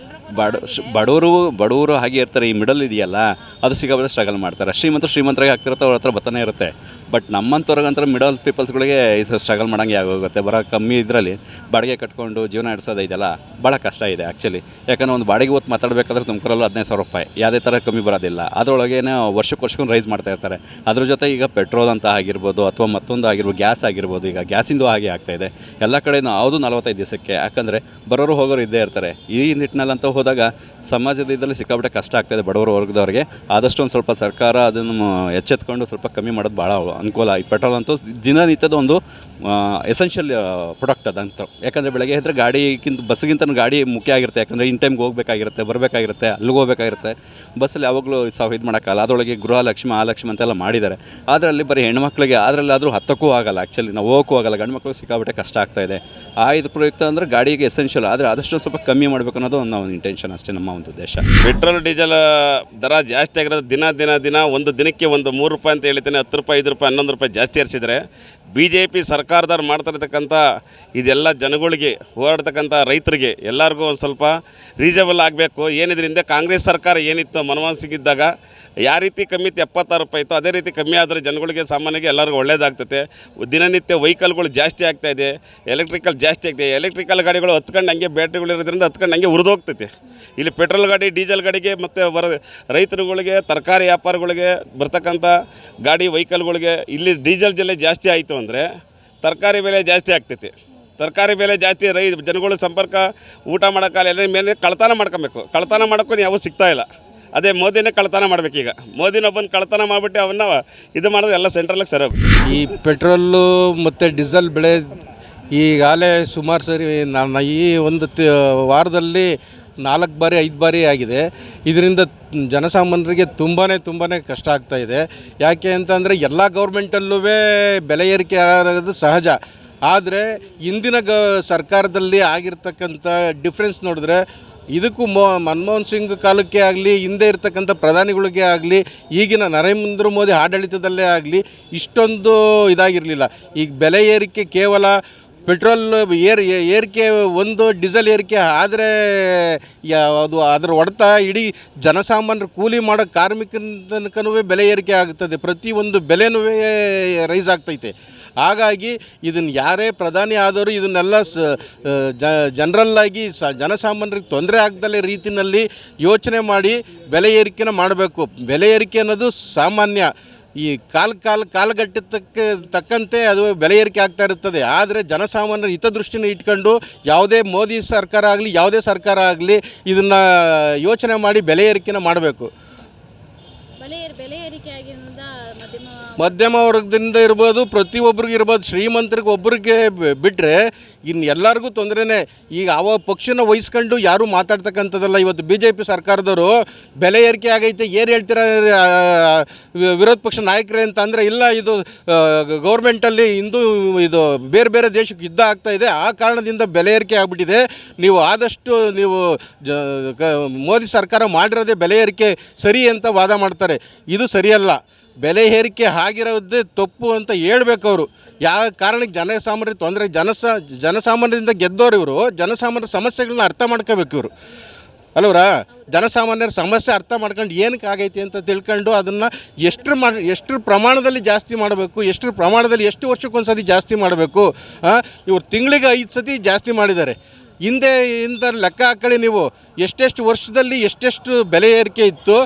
ಬಡವರು ಹಾಗೆ ಇರ್ತಾರೆ. ಈ ಮಿಡಲ್ ಇದೆಯಲ್ಲ, ಅದು ಸಿಕ್ಕಾಪಟ್ಟೆ ಸ್ಟ್ರಗಲ್ ಮಾಡ್ತಾರೆ. ಶ್ರೀಮಂತರಿಗೆ ಆಗ್ತಿರುತ್ತೆ, ಅವ್ರ ಹತ್ರ ಬರ್ತಾನೆ ಇರುತ್ತೆ. ಬಟ್ ನಮ್ಮಂಥವ್ರಿಗಂತ ಮಿಡಲ್ ಪೀಪಲ್ಸ್ಗಳಿಗೆ ಇದು ಸ್ಟ್ರಗಲ್ ಮಾಡೋಂಗೆ ಆಗೋಗುತ್ತೆ. ಬರೋ ಕಮ್ಮಿ ಇದರಲ್ಲಿ ಬಾಡಿಗೆ ಕಟ್ಕೊಂಡು ಜೀವನ ನಡೆಸೋದು ಇದೆಯಲ್ಲ ಭಾಳ ಕಷ್ಟ ಇದೆ ಆ್ಯಕ್ಚುಲಿ. ಯಾಕಂದರೆ ಒಂದು ಬಾಡಿಗೆ ಹೊತ್ತು ಮಾತಾಡಬೇಕಾದ್ರೆ ತುಮಕೂರಲ್ಲಿ 15,000 ರೂಪಾಯಿ, ಯಾವುದೇ ಥರ ಕಮ್ಮಿ ಬರೋದಿಲ್ಲ. ಅದರೊಳಗೇನೆ ವರ್ಷಕ್ಕೊಂದು ರೈಸ್ ಮಾಡ್ತಾ ಇರ್ತಾರೆ. ಅದ್ರ ಜೊತೆ ಈಗ ಪೆಟ್ರೋಲ್ ಅಂತ ಆಗಿರ್ಬೋದು ಅಥವಾ ಮತ್ತೊಂದು ಆಗಿರ್ಬೋದು, ಗ್ಯಾಸ್ ಆಗಿರ್ಬೋದು. ಈಗ ಗ್ಯಾಸಿಂದು ಹಾಗೆ ಆಗ್ತಾಯಿದೆ ಎಲ್ಲ ಕಡೆ. ಯಾವುದು 45 ದಿವಸಕ್ಕೆ, ಯಾಕಂದರೆ ಬರೋರು ಹೋಗೋರು ಇದ್ದೇ ಇರ್ತಾರೆ. ಈ ನಿಟ್ಟಿನಲ್ಲಂತ ಹೋದಾಗ ಸಮಾಜದ ಇದರಲ್ಲಿ ಸಿಕ್ಕಾಪಟ್ಟೆ ಕಷ್ಟ ಆಗ್ತಾಯಿದೆ ಬಡವರು ವರ್ಗದವ್ರಿಗೆ. ಆದಷ್ಟು ಒಂದು ಸ್ವಲ್ಪ ಸರ್ಕಾರ ಅದನ್ನು ಎಚ್ಚೆತ್ಕೊಂಡು ಸ್ವಲ್ಪ ಕಮ್ಮಿ ಮಾಡೋದು ಭಾಳ ಅನುಕೂಲ. ಈ ಪೆಟ್ರೋಲ್ ಅಂತೂ ದಿನನಿತ್ಯದ ಒಂದು ಎಸೆನ್ಷಿಯಲ್ ಪ್ರಾಡಕ್ಟ್ ಅದಂತ. ಯಾಕಂದರೆ ಬೆಳಗ್ಗೆ ಇದ್ದರೆ ಬಸ್ಗಿಂತ ಗಾಡಿ ಮುಖ್ಯ ಆಗಿರುತ್ತೆ. ಯಾಕಂದರೆ ಇನ್ ಟೈಮ್ಗೆ ಹೋಗಬೇಕಾಗಿರುತ್ತೆ, ಬರಬೇಕಾಗಿರುತ್ತೆ, ಅಲ್ಲಿಗೆ ಹೋಗಬೇಕಾಗಿರುತ್ತೆ. ಬಸ್ಸಲ್ಲಿ ಯಾವಾಗಲೂ ಇದು ಮಾಡೋಕ್ಕಲ್ಲ. ಅದರೊಳಗೆ ಗೃಹಲಕ್ಷ್ಮಿ ಆಲಕ್ಷ್ಮಿ ಅಂತೆಲ್ಲ ಮಾಡಿದ್ದಾರೆ. ಆದರೆ ಅಲ್ಲಿ ಬರೀ ಹೆಣ್ಮಕ್ಳಿಗೆ, ಅದರಲ್ಲಾದರೂ ಹತ್ತಕ್ಕೂ ಆಗಲ್ಲ. ಆ್ಯಕ್ಚುಲಿ ನಾವು ಹೋಗೋಕ್ಕೂ ಆಗಲ್ಲ. ಗಂಡು ಮಕ್ಕಳು ಸಿಕ್ಕಾಬಿಟ್ಟೆ ಕಷ್ಟ ಆಗ್ತಾಯಿದೆ. ಇದು ಪ್ರಯುಕ್ತ ಅಂದರೆ ಗಾಡಿಗೆ ಎಸೆನ್ಷಿಯಲ್. ಆದರೆ ಆದಷ್ಟು ಸ್ವಲ್ಪ ಕಮ್ಮಿ ಮಾಡಬೇಕು ಅನ್ನೋದು ಒಂದು ಇಂಟೆನ್ಷನ್ ಅಷ್ಟೇ, ನಮ್ಮ ಒಂದು ಉದ್ದೇಶ. ಪೆಟ್ರೋಲ್ ಡೀಸೆಲ್ ದರ ಜಾಸ್ತಿ ಆಗಿರೋದು ದಿನ ಒಂದು ದಿನಕ್ಕೆ ಒಂದು 3 ರೂಪಾಯಿ ಅಂತ ಹೇಳ್ತೀನಿ. 10 ರೂಪಾಯಿ, 5 ರೂಪಾಯಿ, 11 ರೂಪಾಯಿ ಜಾಸ್ತಿ ಏರಿಸಿದರೆ BJP ಸರ್ಕಾರದವ್ರು ಮಾಡ್ತಿರ್ತಕ್ಕಂಥ ಇದೆಲ್ಲ ಜನಗಳಿಗೆ, ಹೋರಾಡ್ತಕ್ಕಂಥ ರೈತರಿಗೆ ಎಲ್ಲರಿಗೂ ಒಂದು ಸ್ವಲ್ಪ ರೀಸನಬಲ್ ಆಗಬೇಕು. ಏನಿದ್ರಿಂದ ಕಾಂಗ್ರೆಸ್ ಸರ್ಕಾರ ಏನಿತ್ತು ಮನಮೋಹನ್ ಸಿಂಗ್ ಇದ್ದಾಗ ಯಾವ ರೀತಿ ಕಮ್ಮಿ ಇತ್ತು, 76 ರೂಪಾಯಿ ಇತ್ತು, ಅದೇ ರೀತಿ ಕಮ್ಮಿ ಆದರೆ ಜನಗಳಿಗೆ, ಸಾಮಾನ್ಯರಿಗೆ ಎಲ್ಲರಿಗೂ ಒಳ್ಳೇದಾಗ್ತೈತೆ. ದಿನನಿತ್ಯ ವೆಹಿಕಲ್ಗಳು ಜಾಸ್ತಿ ಆಗ್ತಾಯಿದೆ, ಎಲೆಕ್ಟ್ರಿಕಲ್ ಜಾಸ್ತಿ ಆಗ್ತಾಯಿದೆ. ಎಲೆಕ್ಟ್ರಿಕಲ್ ಗಾಡಿಗಳು ಹತ್ಕೊಂಡು ಹಂಗೆ ಬ್ಯಾಟ್ರಿಗಳು ಇರೋದ್ರಿಂದ ಹತ್ಕೊಂಡು ಹಂಗೆ ಉರಿದೋಗ್ತೈತೆ. ಇಲ್ಲಿ ಪೆಟ್ರೋಲ್ ಗಾಡಿ, ಡೀಸೆಲ್ ಗಾಡಿಗೆ ಮತ್ತು ರೈತರುಗಳಿಗೆ, ತರಕಾರಿ ವ್ಯಾಪಾರಿಗಳಿಗೆ ಬರ್ತಕ್ಕಂಥ ಗಾಡಿ ವೆಹಿಕಲ್ಗಳಿಗೆ ಇಲ್ಲಿ ಡೀಸೆಲ್ ಬೆಲೆ ಜಾಸ್ತಿ ಆಯಿತು ಅಂದರೆ ತರಕಾರಿ ಬೆಲೆ ಜಾಸ್ತಿ ಆಗ್ತೈತಿ. ತರಕಾರಿ ಬೆಲೆ ಜಾಸ್ತಿ, ಜನಗಳು ಸಂಪರ್ಕ ಊಟ ಮಾಡೋಕ್ಕಲ್ಲ, ಎಲ್ಲ ಮೇಲೆ ಕಳ್ತನ ಮಾಡ್ಕೊಬೇಕು. ಕಳ್ತನ ಮಾಡೋಕ್ಕೂ ಯಾವೂ ಸಿಗ್ತಾಯಿಲ್ಲ. ಅದೇ ಮೋದಿನೇ ಕಳ್ತನ ಮಾಡಬೇಕೀಗ. ಮೋದಿನೊಬ್ಬನ ಕಳ್ತನ ಮಾಡಿಬಿಟ್ಟು ಅವನ್ನ ಇದು ಮಾಡಿದ್ರೆ ಎಲ್ಲ ಸೆಂಟ್ರಲ್ಗೆ ಸರಿ ಹೋಗುತ್ತೆ. ಈ ಪೆಟ್ರೋಲು ಮತ್ತು ಡೀಸೆಲ್ ಬೆಳೆ ಈಗಾಗಲೇ ಸುಮಾರು ಸರಿ ನಾನು ಈ ಒಂದು ವಾರದಲ್ಲಿ 4 ಬಾರಿ 5 ಬಾರಿ ಆಗಿದೆ. ಇದರಿಂದ ಜನಸಾಮಾನ್ಯರಿಗೆ ತುಂಬಾ ಕಷ್ಟ ಆಗ್ತಾಯಿದೆ. ಯಾಕೆ ಅಂತಂದರೆ ಎಲ್ಲ ಗೌರ್ಮೆಂಟಲ್ಲೂ ಬೆಲೆ ಏರಿಕೆ ಆಗೋದು ಸಹಜ. ಆದರೆ ಇಂದಿನ ಸರ್ಕಾರದಲ್ಲಿ ಆಗಿರ್ತಕ್ಕಂಥ ಡಿಫ್ರೆನ್ಸ್ ನೋಡಿದ್ರೆ ಇದಕ್ಕೂ ಮನಮೋಹನ್ ಸಿಂಗ್ ಕಾಲಕ್ಕೆ ಆಗಲಿ, ಹಿಂದೆ ಇರ್ತಕ್ಕಂಥ ಪ್ರಧಾನಿಗಳಿಗೆ ಆಗಲಿ, ಈಗಿನ ನರೇಂದ್ರ ಮೋದಿ ಆಡಳಿತದಲ್ಲೇ ಆಗಲಿ ಇಷ್ಟೊಂದು ಇದಾಗಿರಲಿಲ್ಲ. ಈಗ ಬೆಲೆ ಏರಿಕೆ ಕೇವಲ ಪೆಟ್ರೋಲ್ ಏರಿಕೆ ಒಂದು, ಡೀಸೆಲ್ ಏರಿಕೆ ಆದರೆ ಅದು ಅದರ ಹೊಡೆತ ಇಡೀ ಜನಸಾಮಾನ್ಯರು ಕೂಲಿ ಮಾಡೋ ಕಾರ್ಮಿಕನ ತನಕನೂ ಬೆಲೆ ಏರಿಕೆ ಆಗುತ್ತದೆ. ಪ್ರತಿಯೊಂದು ಬೆಲೆನೂ ರೈಸ್ ಆಗ್ತೈತೆ. ಹಾಗಾಗಿ ಇದನ್ನು ಯಾರೇ ಪ್ರಧಾನಿ ಆದವರು ಇದನ್ನೆಲ್ಲ ಜನರಲ್ಲಾಗಿ ಜನಸಾಮಾನ್ಯರಿಗೆ ತೊಂದರೆ ಆಗದಲ್ಲೇ ರೀತಿಯಲ್ಲಿ ಯೋಚನೆ ಮಾಡಿ ಬೆಲೆ ಏರಿಕೆನ ಮಾಡಬೇಕು. ಬೆಲೆ ಏರಿಕೆ ಅನ್ನೋದು ಸಾಮಾನ್ಯ. ಈ ಕಾಲಘಟ್ಟಕ್ಕೆ ತಕ್ಕಂತೆ ಅದು ಬೆಲೆ ಏರಿಕೆ ಆಗ್ತಾ ಇರುತ್ತದೆ. ಆದರೆ ಜನಸಾಮಾನ್ಯರ ಹಿತದೃಷ್ಟಿನ ಇಟ್ಕೊಂಡು ಯಾವುದೇ ಮೋದಿ ಸರ್ಕಾರ ಆಗಲಿ, ಯಾವುದೇ ಸರ್ಕಾರ ಆಗಲಿ ಇದನ್ನು ಯೋಚನೆ ಮಾಡಿ ಬೆಲೆ ಏರಿಕೆನ ಮಾಡಬೇಕು. ಬೆಲೆ ಏರಿಕೆ ಆಗಿರೋದ್ರಿಂದ ಮಧ್ಯಮ ವರ್ಗದಿಂದ ಇರ್ಬೋದು, ಪ್ರತಿಯೊಬ್ಬರಿಗೂ ಇರ್ಬೋದು. ಶ್ರೀಮಂತರಿಗೆ ಒಬ್ಬರಿಗೆ ಬಿಟ್ಟರೆ ಇನ್ನು ಎಲ್ಲರಿಗೂ ತೊಂದರೆನೇ. ಈಗ ಪಕ್ಷನ ವಹಿಸ್ಕೊಂಡು ಯಾರೂ ಮಾತಾಡ್ತಕ್ಕಂಥದ್ದಲ್ಲ. ಇವತ್ತು BJP ಸರ್ಕಾರದವರು ಬೆಲೆ ಏರಿಕೆ ಆಗೈತೆ, ಏನು ಹೇಳ್ತೀರಾ ವಿರೋಧ ಪಕ್ಷ ನಾಯಕರೇ ಅಂತ ಅಂದರೆ, ಇಲ್ಲ ಇದು ಗೌರ್ಮೆಂಟಲ್ಲಿ ಇದು ಬೇರೆ ದೇಶಕ್ಕೆ ಯುದ್ಧ ಆಗ್ತಾಯಿದೆ, ಆ ಕಾರಣದಿಂದ ಬೆಲೆ ಏರಿಕೆ ಆಗಿಬಿಟ್ಟಿದೆ. ನೀವು ಆದಷ್ಟು ಮೋದಿ ಸರ್ಕಾರ ಮಾಡಿರೋದೇ ಬೆಲೆ ಏರಿಕೆ ಸರಿ ಅಂತ ವಾದ ಮಾಡ್ತಾರೆ. ಇದು ಸರಿಯಲ್ಲ. ಬೆಲೆ ಏರಿಕೆ ಆಗಿರೋದೇ ತಪ್ಪು ಅಂತ ಹೇಳ್ಬೇಕು ಅವರು. ಯಾವ ಕಾರಣಕ್ಕೆ ಜನಸಾಮಾನ್ಯರಿಗೆ ತೊಂದರೆ, ಜನಸಾಮಾನ್ಯರಿಂದ ಗೆದ್ದವರು ಇವರು. ಜನಸಾಮಾನ್ಯರ ಸಮಸ್ಯೆಗಳನ್ನ ಅರ್ಥ ಮಾಡ್ಕೋಬೇಕು ಇವರು ಅಲ್ವರಾ. ಜನಸಾಮಾನ್ಯರ ಸಮಸ್ಯೆ ಅರ್ಥ ಮಾಡ್ಕೊಂಡು ಏನಕ್ಕೆ ಆಗೈತಿ ಅಂತ ತಿಳ್ಕೊಂಡು ಅದನ್ನು ಎಷ್ಟು ಪ್ರಮಾಣದಲ್ಲಿ ಜಾಸ್ತಿ ಮಾಡಬೇಕು, ಎಷ್ಟು ಪ್ರಮಾಣದಲ್ಲಿ ಎಷ್ಟು ವರ್ಷಕ್ಕೊಂದ್ಸತಿ ಜಾಸ್ತಿ ಮಾಡಬೇಕು. ಇವರು ತಿಂಗಳಿಗೆ 5 ಸತಿ ಜಾಸ್ತಿ ಮಾಡಿದ್ದಾರೆ. ಹಿಂದೆ ಲೆಕ್ಕ ಹಾಕೊಳ್ಳಿ ನೀವು, ಎಷ್ಟೆಷ್ಟು ವರ್ಷದಲ್ಲಿ ಎಷ್ಟೆಷ್ಟು ಬೆಲೆ ಏರಿಕೆ ಇತ್ತು.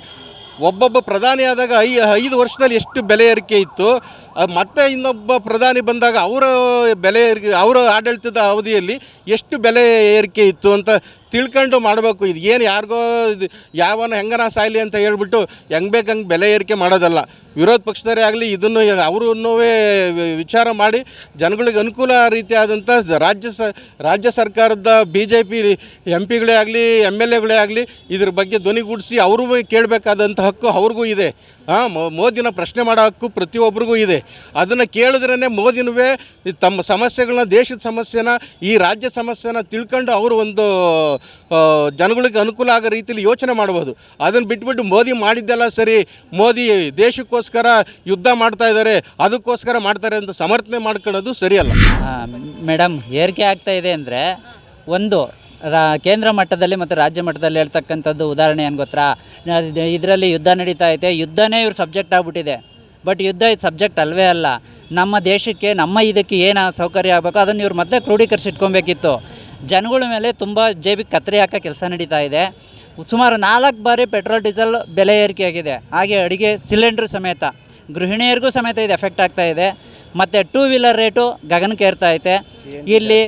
ಒಬ್ಬೊಬ್ಬ ಪ್ರಧಾನಿ ಆದಾಗ 5 ವರ್ಷದಲ್ಲಿ ಎಷ್ಟು ಬೆಲೆ ಏರಿಕೆ ಇತ್ತು. ಮತ್ತೆ ಇನ್ನೊಬ್ಬ ಪ್ರಧಾನಿ ಬಂದಾಗ ಅವರ ಆಡಳಿತದ ಅವಧಿಯಲ್ಲಿ ಎಷ್ಟು ಬೆಲೆ ಏರಿಕೆ ಇತ್ತು ಅಂತ ತಿಳ್ಕೊಂಡು ಮಾಡಬೇಕು. ಇದು ಏನು ಯಾರಿಗೋ ಯಾವನ ಹೆಂಗನ ಸಾಯಲಿ ಅಂತ ಹೇಳ್ಬಿಟ್ಟು ಹೆಂಗೆ ಬೇಕು ಹಂಗೆ ಬೆಲೆ ಏರಿಕೆ ಮಾಡೋದಲ್ಲ. ವಿರೋಧ ಪಕ್ಷದವರೇ ಆಗಲಿ ಇದನ್ನು ಅವರನ್ನೂ ವಿಚಾರ ಮಾಡಿ ಜನಗಳಿಗೆ ಅನುಕೂಲ ರೀತಿಯಾದಂಥ ರಾಜ್ಯ ಸರ್ಕಾರದ BJP MP ಗಳೇ ಆಗಲಿ, MLAಗಳೇ ಆಗಲಿ ಇದ್ರ ಬಗ್ಗೆ ಧ್ವನಿಗೂಡಿಸಿ ಅವ್ರಿಗೂ ಕೇಳಬೇಕಾದಂಥ ಹಕ್ಕು ಅವ್ರಿಗೂ ಇದೆ. ಮೋದಿನ ಪ್ರಶ್ನೆ ಮಾಡೋ ಹಕ್ಕು ಪ್ರತಿಯೊಬ್ಬರಿಗೂ ಇದೆ. ಅದನ್ನು ಕೇಳಿದ್ರೇ ಮೋದಿನೂ ತಮ್ಮ ಸಮಸ್ಯೆಗಳನ್ನ, ದೇಶದ ಸಮಸ್ಯೆನ, ಈ ರಾಜ್ಯ ಸಮಸ್ಯೆನ ತಿಳ್ಕೊಂಡು ಅವರು ಒಂದು ಜನಗಳಿಗೆ ಅನುಕೂಲ ಆಗೋ ರೀತಿಯಲ್ಲಿ ಯೋಚನೆ ಮಾಡ್ಬೋದು. ಅದನ್ನು ಬಿಟ್ಬಿಟ್ಟು ಮೋದಿ ಮಾಡಿದ್ದೆಲ್ಲ ಸರಿ, ಮೋದಿ ದೇಶಕ್ಕೋಸ್ಕರ ಯುದ್ಧ ಮಾಡ್ತಾ ಇದ್ದಾರೆ, ಅದಕ್ಕೋಸ್ಕರ ಮಾಡ್ತಾರೆ ಅಂತ ಸಮರ್ಥನೆ ಮಾಡ್ಕೊಳ್ಳೋದು ಸರಿಯಲ್ಲ. ಮೇಡಮ್, ಏರಿಕೆ ಆಗ್ತಾ ಇದೆ ಅಂದರೆ ಒಂದು ಕೇಂದ್ರ ಮಟ್ಟದಲ್ಲಿ ಮತ್ತು ರಾಜ್ಯ ಮಟ್ಟದಲ್ಲಿ ಹೇಳ್ತಕ್ಕಂಥದ್ದು ಉದಾಹರಣೆ ಏನು ಗೊತ್ತಾ, ಇದರಲ್ಲಿ ಯುದ್ಧ ನಡೀತಾ ಐತೆ, ಯುದ್ಧನೇ ಇವ್ರು ಸಬ್ಜೆಕ್ಟ್ ಆಗಿಬಿಟ್ಟಿದೆ. ಬಟ್ ಯುದ್ಧ ಇದು ಸಬ್ಜೆಕ್ಟ್ ಅಲ್ವೇ ಅಲ್ಲ. ನಮ್ಮ ದೇಶಕ್ಕೆ, ನಮ್ಮ ಇದಕ್ಕೆ ಏನು ಸೌಕರ್ಯ ಆಗಬೇಕು ಅದನ್ನು ಇವ್ರು ಮತ್ತೆ ಕ್ರೋಢೀಕರಿಸಿಟ್ಕೊಬೇಕಿತ್ತು. ಜನಗಳ ಮೇಲೆ ತುಂಬ ಜೇಬಿಗೆ ಕತ್ತರಿ ಹಾಕೋ ಕೆಲಸ ನಡೀತಾ ಇದೆ. ಸುಮಾರು 4 ಬಾರಿ ಪೆಟ್ರೋಲ್ ಡೀಸೆಲ್ ಬೆಲೆ ಏರಿಕೆ ಆಗಿದೆ. ಹಾಗೆ ಅಡುಗೆ ಸಿಲಿಂಡ್ರ್ ಸಮೇತ, ಗೃಹಿಣಿಯರಿಗೂ ಸಮೇತ ಇದು ಎಫೆಕ್ಟ್ ಆಗ್ತಾ ಇದೆ. ಮತ್ತು 2 ವೀಲರ್ ರೇಟು ಗಗನಕ್ಕೆ ಏರ್ತಾ ಐತೆ. ಇಲ್ಲಿ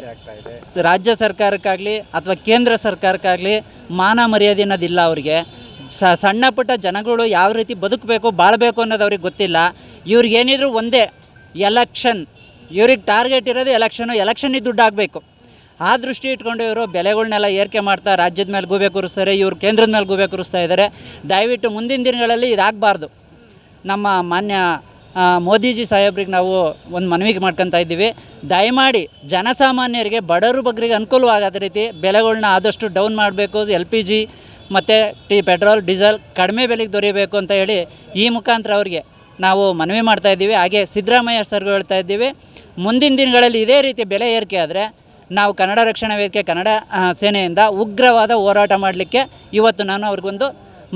ರಾಜ್ಯ ಸರ್ಕಾರಕ್ಕಾಗಲಿ ಅಥವಾ ಕೇಂದ್ರ ಸರ್ಕಾರಕ್ಕಾಗಲಿ ಮಾನ ಮರ್ಯಾದೆ ಅನ್ನೋದಿಲ್ಲ ಅವ್ರಿಗೆ. ಸಣ್ಣ ಪುಟ್ಟ ಜನಗಳು ಯಾವ ರೀತಿ ಬದುಕಬೇಕು, ಬಾಳಬೇಕು ಅನ್ನೋದು ಅವ್ರಿಗೆ ಗೊತ್ತಿಲ್ಲ. ಇವ್ರಿಗೇನಿದ್ರು ಒಂದೇ ಎಲೆಕ್ಷನ್, ಇವ್ರಿಗೆ ಟಾರ್ಗೆಟ್ ಇರೋದು ಎಲೆಕ್ಷನ್ನಿಗೆ ದುಡ್ಡು ಆಗಬೇಕು. ಆ ದೃಷ್ಟಿ ಇಟ್ಕೊಂಡು ಇವರು ಬೆಲೆಗಳನ್ನೆಲ್ಲ ಏರಿಕೆ ಮಾಡ್ತಾ ರಾಜ್ಯದ ಮೇಲೆ ಗೂಬೆ ಕೂರಿಸ್ತಾರೆ, ಇವರು ಕೇಂದ್ರದ ಮೇಲೆ ಗೂಬೆ ಕೂರಿಸ್ತಾ ಇದ್ದಾರೆ. ದಯವಿಟ್ಟು ಮುಂದಿನ ದಿನಗಳಲ್ಲಿ ಇದಾಗಬಾರ್ದು. ನಮ್ಮ ಮಾನ್ಯ ಮೋದಿಜಿ ಸಾಹೇಬ್ರಿಗೆ ನಾವು ಒಂದು ಮನವಿ ಮಾಡ್ಕೊತಾ ಇದ್ದೀವಿ, ದಯಮಾಡಿ ಜನಸಾಮಾನ್ಯರಿಗೆ ಬಡವರು ಬಗ್ಗರಿಗೆ ಅನುಕೂಲವಾಗದ ರೀತಿ ಬೆಲೆಗಳನ್ನ ಆದಷ್ಟು ಡೌನ್ ಮಾಡಬೇಕು. LPG ಮತ್ತು ಪೆಟ್ರೋಲ್ ಡೀಸೆಲ್ ಕಡಿಮೆ ಬೆಲೆಗೆ ದೊರೆಯಬೇಕು ಅಂತ ಹೇಳಿ ಈ ಮುಖಾಂತರ ಅವರಿಗೆ ನಾವು ಮನವಿ ಮಾಡ್ತಾಯಿದ್ದೀವಿ. ಹಾಗೆ ಸಿದ್ದರಾಮಯ್ಯ ಸರ್ಗೂ ಹೇಳ್ತಾ ಇದ್ದೀವಿ, ಮುಂದಿನ ದಿನಗಳಲ್ಲಿ ಇದೇ ರೀತಿ ಬೆಲೆ ಏರಿಕೆ ಆದರೆ ನಾವು ಕನ್ನಡ ರಕ್ಷಣಾ ವೇದಿಕೆ ಕನ್ನಡ ಸೇನೆಯಿಂದ ಉಗ್ರವಾದ ಹೋರಾಟ ಮಾಡಲಿಕ್ಕೆ ಇವತ್ತು ನಾನು ಅವ್ರಿಗೊಂದು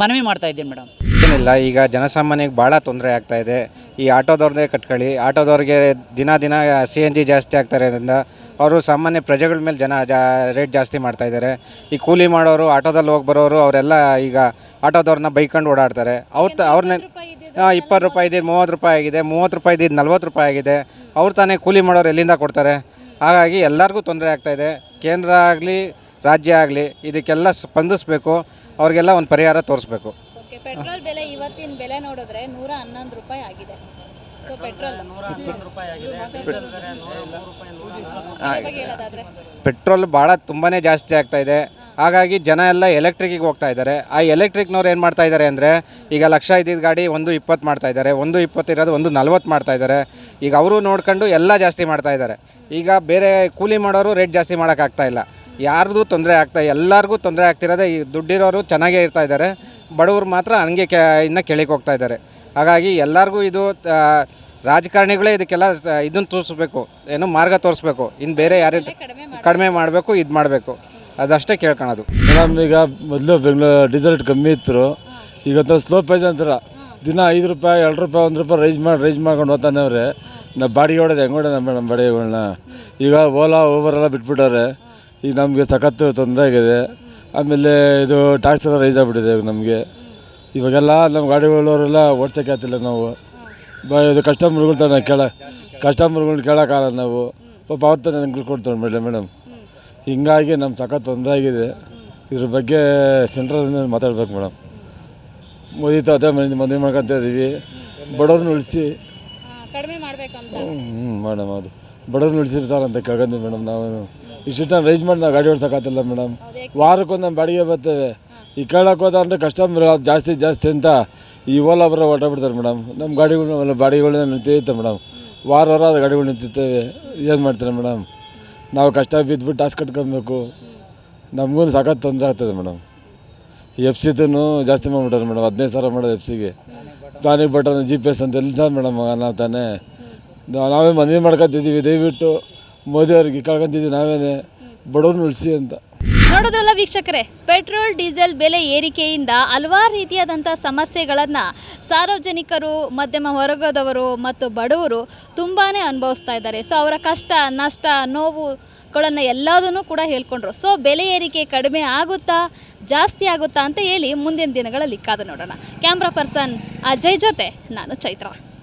ಮನವಿ ಮಾಡ್ತಾಯಿದ್ದೀನಿ ಮೇಡಮ್. ಏನಿಲ್ಲ, ಈಗ ಜನಸಾಮಾನ್ಯಕ್ಕೆ ಭಾಳ ತೊಂದರೆ ಆಗ್ತಾಯಿದೆ. ಈ ಆಟೋದವ್ರನ್ನೇ ಕಟ್ಕೊಳ್ಳಿ, ಆಟೋದವ್ರಿಗೆ ದಿನ CNG ಜಾಸ್ತಿ ಆಗ್ತಾಯಿರೋದ್ರಿಂದ ಅವರು ಸಾಮಾನ್ಯ ಪ್ರಜೆಗಳ ಮೇಲೆ ರೇಟ್ ಜಾಸ್ತಿ ಮಾಡ್ತಾಯಿದ್ದಾರೆ. ಈ ಕೂಲಿ ಮಾಡೋರು, ಆಟೋದಲ್ಲಿ ಹೋಗಿ ಬರೋರು ಅವರೆಲ್ಲ ಈಗ ಆಟೋದವ್ರನ್ನ ಬೈಕೊಂಡು ಓಡಾಡ್ತಾರೆ. ಅವ್ರನ್ನ 20 ರೂಪಾಯಿ ಇದ್ದು 30 ರೂಪಾಯಿ ಆಗಿದೆ, 30 ರೂಪಾಯಿ ಇದ್ದು 40 ರೂಪಾಯಿ ಆಗಿದೆ. ಅವ್ರು ತಾನೇ ಕೂಲಿ ಮಾಡೋರು ಎಲ್ಲಿಂದ ಕೊಡ್ತಾರೆ? ಹಾಗಾಗಿ ಎಲ್ಲರಿಗೂ ತೊಂದರೆ ಆಗ್ತಾಯಿದೆ. ಕೇಂದ್ರ ಆಗಲಿ ರಾಜ್ಯ ಆಗಲಿ ಇದಕ್ಕೆಲ್ಲ ಸ್ಪಂದಿಸಬೇಕು, ಅವ್ರಿಗೆಲ್ಲ ಒಂದು ಪರಿಹಾರ ತೋರಿಸ್ಬೇಕು. ಪೆಟ್ರೋಲ್ ಬೆಲೆ ಇವತ್ತಿನ ಬೆಲೆ ನೋಡಿದ್ರೆ 111 ರೂಪಾಯಿ ಆಗಿದೆ. ಸೊ ಪೆಟ್ರೋಲ್ ಭಾಳ ತುಂಬಾ ಜಾಸ್ತಿ ಆಗ್ತಾಯಿದೆ. ಹಾಗಾಗಿ ಜನ ಎಲ್ಲ ಎಲೆಕ್ಟ್ರಿಕ್ಕಿಗೆ ಹೋಗ್ತಾ ಇದ್ದಾರೆ. ಆ ಎಲೆಕ್ಟ್ರಿಕ್ನವ್ರು ಏನು ಮಾಡ್ತಾ ಇದ್ದಾರೆ ಅಂದರೆ, ಈಗ 1,00,000 ಇದ್ದಿದ್ದ ಗಾಡಿ 1,20 ಮಾಡ್ತಾ ಇದ್ದಾರೆ, 1,20 ಇರೋದು 1,40 ಮಾಡ್ತಾ ಇದ್ದಾರೆ. ಈಗ ಅವರು ನೋಡ್ಕೊಂಡು ಎಲ್ಲ ಜಾಸ್ತಿ ಮಾಡ್ತಾ ಇದ್ದಾರೆ. ಈಗ ಬೇರೆ ಕೂಲಿ ಮಾಡೋರು ರೇಟ್ ಜಾಸ್ತಿ ಮಾಡೋಕ್ಕಾಗ್ತಾ ಇಲ್ಲ. ಯಾರ್ದು ತೊಂದರೆ ಎಲ್ಲರಿಗೂ ತೊಂದರೆ ಆಗ್ತಿರೋದೇ. ಈ ದುಡ್ಡಿರೋರು ಚೆನ್ನಾಗೇ ಇರ್ತಾ ಇದ್ದಾರೆ, ಬಡವರು ಮಾತ್ರ ಹಂಗೆ ಇನ್ನು ಕೆಳಗೆ ಹೋಗ್ತಾ ಇದ್ದಾರೆ. ಹಾಗಾಗಿ ಎಲ್ಲರಿಗೂ ಇದು ರಾಜಕಾರಣಿಗಳೇ ಇದಕ್ಕೆಲ್ಲ ಇದನ್ನು ತೋರಿಸ್ಬೇಕು, ಏನು ಮಾರ್ಗ ತೋರಿಸ್ಬೇಕು. ಇನ್ನು ಬೇರೆ ಯಾರು ಕಡಿಮೆ ಮಾಡಬೇಕು, ಇದು ಮಾಡಬೇಕು, ಅದಷ್ಟೇ ಕೇಳ್ಕೊಳೋದು. ಮೇಡಮ್, ಈಗ ಮೊದಲು ಡೀಸೆಲ್ ರೇಟ್ ಕಮ್ಮಿ ಇತ್ತು, ಈಗ ಸ್ಲೋ ಪ್ರೈಸ್ ಅಂತಾರೆ. ದಿನ 5 ರೂಪಾಯಿ 2 ರೂಪಾಯಿ 1 ರೂಪಾಯಿ ರೈಸ್ ಮಾಡ್ಕೊಂಡು ಹೋಗ್ತಾನೆ ಅವ್ರೆ. ನಾವು ಬಾಡಿಗೆ ಹೊಡೋದು ಹೆಂಗೆ ಹೊಡೋಣ ಮೇಡಮ್ ಬಾಡಿಗೆಗಳನ್ನ? ಈಗ ಓಲಾ ಊಬರೆಲ್ಲ ಬಿಟ್ಬಿಟ್ಟವ್ರೆ. ಈಗ ನಮಗೆ ಸಖತ್ತು ತೊಂದರೆ ಆಗಿದೆ. ಆಮೇಲೆ ಇದು ಟ್ಯಾಕ್ಸ್ ಎಲ್ಲ ರೈಸ್ ಆಗಿಬಿಟ್ಟಿದೆ ನಮಗೆ. ಇವಾಗೆಲ್ಲ ನಮ್ಮ ಗಾಡಿಗಳವರೆಲ್ಲ ಓಡ್ಸೋಕ್ಕೆ ಆಗ್ತಿಲ್ಲ ನಾವು. ಇದು ಕಸ್ಟಮರ್ಗಳ್ನ ಕೇಳೋಕ್ಕಾಗಲ್ಲ ನಾವು. ಪಾಪ ಅವ್ರ ತಾನೇ ನಂಗೆ ಕೊಡ್ತಾರೆ ಮೇಡಮ್. ಹಿಂಗಾಗಿ ನಮ್ಮ ಸಖತ್ತು ತೊಂದರೆ ಆಗಿದೆ. ಇದ್ರ ಬಗ್ಗೆ ಸೆಂಟ್ರಲ್ ಮಾತಾಡ್ಬೇಕು ಮೇಡಮ್. ಮೋದಿ ಅದೇ ಮದುವೆ ಮಾಡ್ಕೊತಾ ಇದ್ದೀವಿ, ಬಡವ್ರನ್ನ ಉಳಿಸಿ ಕಡಿಮೆ ಮಾಡಬೇಕು ಅಂತ. ಮೇಡಮ್, ಅದು ಬಡವ್ರನ್ನ ಉಳಿಸಿ ಸರ್ ಅಂತ ಕೇಳ್ಕೊಂತೀವಿ ಮೇಡಮ್. ನಾವು ಇಷ್ಟು ರೈಸ್ ಮಾಡಿ ನಾವು ಗಾಡಿ ಓಡ್ಸೋಕ್ಕಾಗ್ತಿಲ್ಲ ಮೇಡಮ್. ವಾರಕ್ಕೊಂದು ನಮ್ಮ ಬಾಡಿಗೆ ಬರ್ತೇವೆ. ಈ ಕೇಳೋಕೆ ಹೋದ ಅಂದರೆ ಕಸ್ಟಮರ್ ಜಾಸ್ತಿ ಅಂತ ಈ ಓಲಾ ಬರೋ ಹೊರಟೋಗ್ಬಿಡ್ತಾರೆ ಮೇಡಮ್. ನಮ್ಮ ಬಾಡಿಗೆಗಳನ್ನ ನಿಂತಿರುತ್ತೆ ಮೇಡಮ್. ವಾರ ಅದು ಗಾಡಿಗಳು ನಿಂತಿರ್ತೇವೆ. ಏನು ಮಾಡ್ತಾರೆ ಮೇಡಮ್? ನಾವು ಕಷ್ಟ ಬಿದ್ದುಬಿಟ್ಟು ಟಾಸ್ ಕಟ್ಕೊಬೇಕು. ನಮಗೂ ಸಖತ್ತು ತೊಂದರೆ ಆಗ್ತದೆ ಮೇಡಮ್. FC ಜಾಸ್ತಿ ಮಾಡಿಬಿಟ್ಟಾರೆ ಮೇಡಮ್. 15,000 ಮಾಡೋದು FC ಪ್ಲಾನಿಂಗ್ ಬಟನ್ GPS ಅಂತ ಎಲ್ಲ ಮೇಡಮ್. ನಾವು ತಾನೇ ನಾವೇ ಮನವಿ ಮಾಡ್ಕೊತಿದ್ದೀವಿ, ದಯವಿಟ್ಟು ಮೋದಿ ಅವ್ರಿಗೆ ಕಳ್ಕೊತಿದ್ದೀವಿ ನಾವೇ, ಬಡವ್ರನ್ನ ಉಳಿಸಿ ಅಂತ. ನೋಡೋದ್ರಲ್ಲ ವೀಕ್ಷಕರೇ, ಪೆಟ್ರೋಲ್ ಡೀಸೆಲ್ ಬೆಲೆ ಏರಿಕೆಯಿಂದ ಹಲವಾರು ರೀತಿಯಾದಂಥ ಸಮಸ್ಯೆಗಳನ್ನು ಸಾರ್ವಜನಿಕರು, ಮಧ್ಯಮ ವರ್ಗದವರು ಮತ್ತು ಬಡವರು ತುಂಬಾ ಅನುಭವಿಸ್ತಾ ಇದ್ದಾರೆ. ಸೊ ಅವರ ಕಷ್ಟ, ನಷ್ಟ, ನೋವುಗಳನ್ನು ಎಲ್ಲದನ್ನೂ ಕೂಡ ಹೇಳ್ಕೊಂಡ್ರು. ಸೊ ಬೆಲೆ ಏರಿಕೆ ಕಡಿಮೆ ಆಗುತ್ತಾ, ಜಾಸ್ತಿ ಆಗುತ್ತಾ ಅಂತ ಹೇಳಿ ಮುಂದಿನ ದಿನಗಳಲ್ಲಿ ಕಾದು ನೋಡೋಣ. ಕ್ಯಾಮ್ರಾ ಪರ್ಸನ್ ಅಜಯ್ ಜೊತೆ ನಾನು ಚೈತ್ರ.